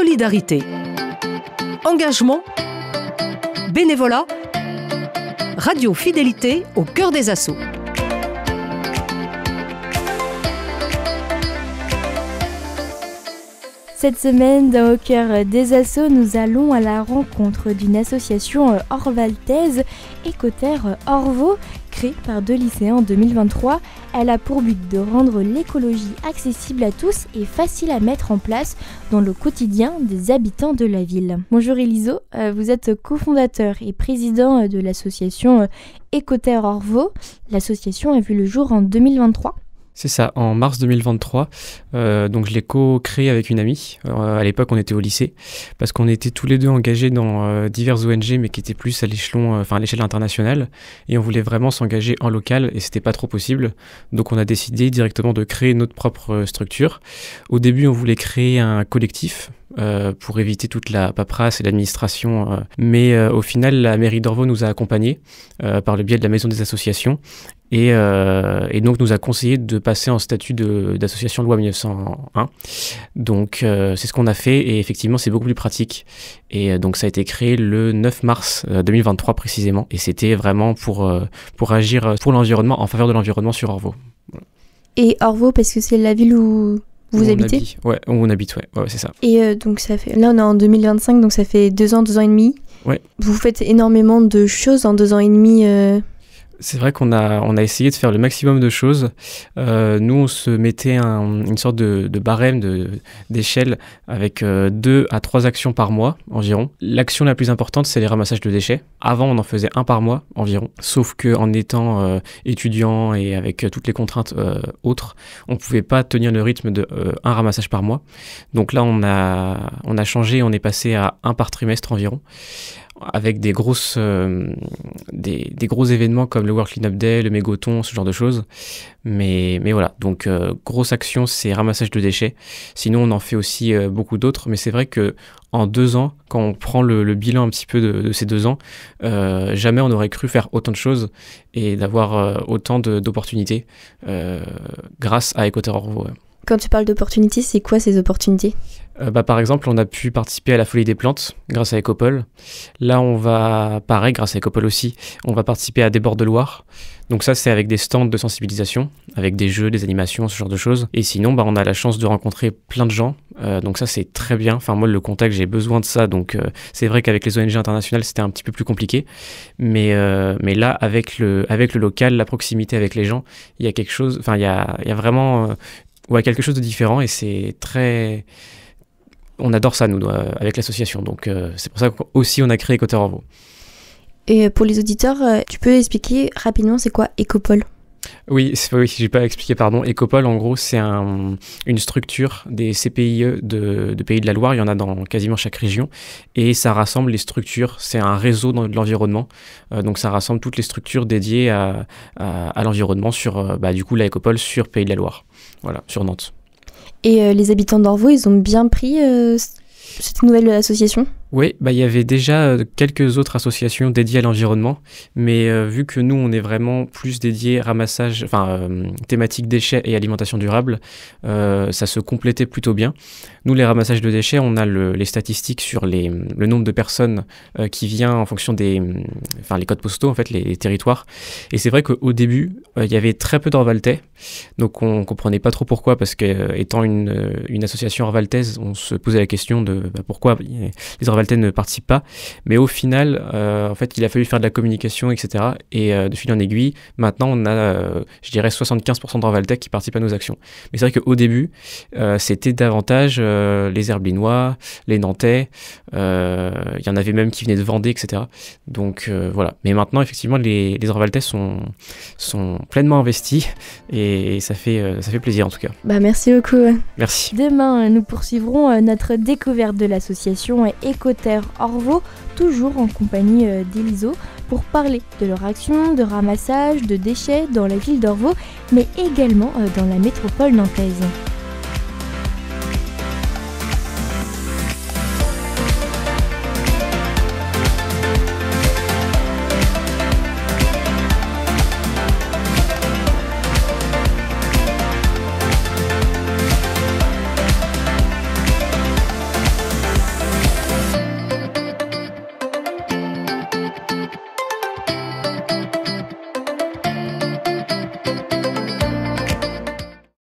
solidarité, engagement, bénévolat, Radio Fidélité au cœur des assos. Cette semaine, dans Au cœur des assos, nous allons à la rencontre d'une association orvaltaise, Écoterre Orvault, créée par 2 lycéens en 2023. Elle a pour but de rendre l'écologie accessible à tous et facile à mettre en place dans le quotidien des habitants de la ville. Bonjour Eliso, vous êtes cofondateur et président de l'association Écoterre Orvault. L'association a vu le jour en 2023. C'est ça, en mars 2023, donc je l'ai co-créé avec une amie. À l'époque, on était au lycée, parce qu'on était tous les deux engagés dans diverses ONG, mais qui étaient plus à l'échelle internationale, et on voulait vraiment s'engager en local, et c'était pas trop possible. Donc on a décidé directement de créer notre propre structure. Au début, on voulait créer un collectif, pour éviter toute la paperasse et l'administration. Mais au final, la mairie d'Orvault nous a accompagnés par le biais de la maison des associations et donc nous a conseillé de passer en statut d'association loi 1901. Donc c'est ce qu'on a fait et effectivement c'est beaucoup plus pratique. Et donc ça a été créé le 9 mars 2023 précisément et c'était vraiment pour agir pour l'environnement, en faveur de l'environnement sur Orvault. Et Orvault parce que c'est la ville où vous habitez ? Ouais, où on habite, ouais, c'est ça. Et donc ça fait, là on est en 2025, donc ça fait 2 ans et demi. Ouais. Vous faites énormément de choses en 2 ans et demi. C'est vrai qu'on a essayé de faire le maximum de choses. Nous, on se mettait une sorte de barème d'échelle avec 2 à 3 actions par mois environ. L'action la plus importante, c'est les ramassages de déchets. Avant, on en faisait 1 par mois environ. Sauf qu'en étant étudiant et avec toutes les contraintes autres, on ne pouvait pas tenir le rythme de 1 ramassage par mois. Donc là, on a changé, on est passé à 1 par trimestre environ, avec des gros événements comme le World Cleanup Day, le Mégoton, ce genre de choses. Mais voilà, donc grosse action, c'est ramassage de déchets. Sinon, on en fait aussi beaucoup d'autres. Mais c'est vrai que en 2 ans, quand on prend le bilan un petit peu de ces 2 ans, jamais on aurait cru faire autant de choses et d'avoir autant d'opportunités grâce à Écoterre Orvault. Quand tu parles d'opportunités, c'est quoi ces opportunités ? Par exemple, on a pu participer à la Folie des plantes grâce à Écopole. Là, on va, pareil, grâce à Écopole aussi, on va participer à des bords de Loire. Donc ça, c'est avec des stands de sensibilisation, avec des jeux, des animations, ce genre de choses. Et sinon, on a la chance de rencontrer plein de gens. Donc ça, c'est très bien. Enfin, moi, le contact, j'ai besoin de ça. Donc c'est vrai qu'avec les ONG internationales, c'était un petit peu plus compliqué. Mais là, avec le local, la proximité avec les gens, il y a quelque chose, enfin, il y a vraiment quelque chose de différent et c'est très... On adore ça, nous, avec l'association. Donc, c'est pour ça qu'aussi, on a créé Écoterre Orvault. Et pour les auditeurs, tu peux expliquer rapidement c'est quoi Écopole ? Oui, j'ai pas expliqué, pardon. Écopole, en gros, c'est une structure des CPIE de Pays de la Loire. Il y en a dans quasiment chaque région. Et ça rassemble les structures. C'est un réseau de l'environnement. Donc, ça rassemble toutes les structures dédiées à l'environnement sur, du coup, la Écopole sur Pays de la Loire. Voilà, sur Nantes. Et les habitants d'Orvault, ils ont bien pris cette nouvelle association ? Oui, il y avait déjà quelques autres associations dédiées à l'environnement, mais vu que nous, on est vraiment plus dédié ramassage, thématique déchets et alimentation durable, ça se complétait plutôt bien. Nous, les ramassages de déchets, on a les statistiques sur le nombre de personnes qui vient en fonction des les codes postaux, en fait, les territoires. Et c'est vrai qu'au début, il y avait très peu d'Orvaltais, donc on comprenait pas trop pourquoi, parce que étant une association orvaltaise, on se posait la question de pourquoi les Orvaltais ne participent pas, mais au final, en fait, il a fallu faire de la communication, etc. Et de fil en aiguille, maintenant, on a, je dirais, 75% d'Orvaltais qui participent à nos actions. Mais c'est vrai qu'au début, c'était davantage les Herblinois, les Nantais, il y en avait même qui venaient de Vendée, etc. Donc voilà. Mais maintenant, effectivement, les Orvaltais sont pleinement investis et ça fait plaisir en tout cas. Merci beaucoup. Merci. Demain, nous poursuivrons notre découverte de l'association Écoterre Orvault, toujours en compagnie d'Eliso, pour parler de leur action de ramassage de déchets dans la ville d'Orvault, mais également dans la métropole nantaise.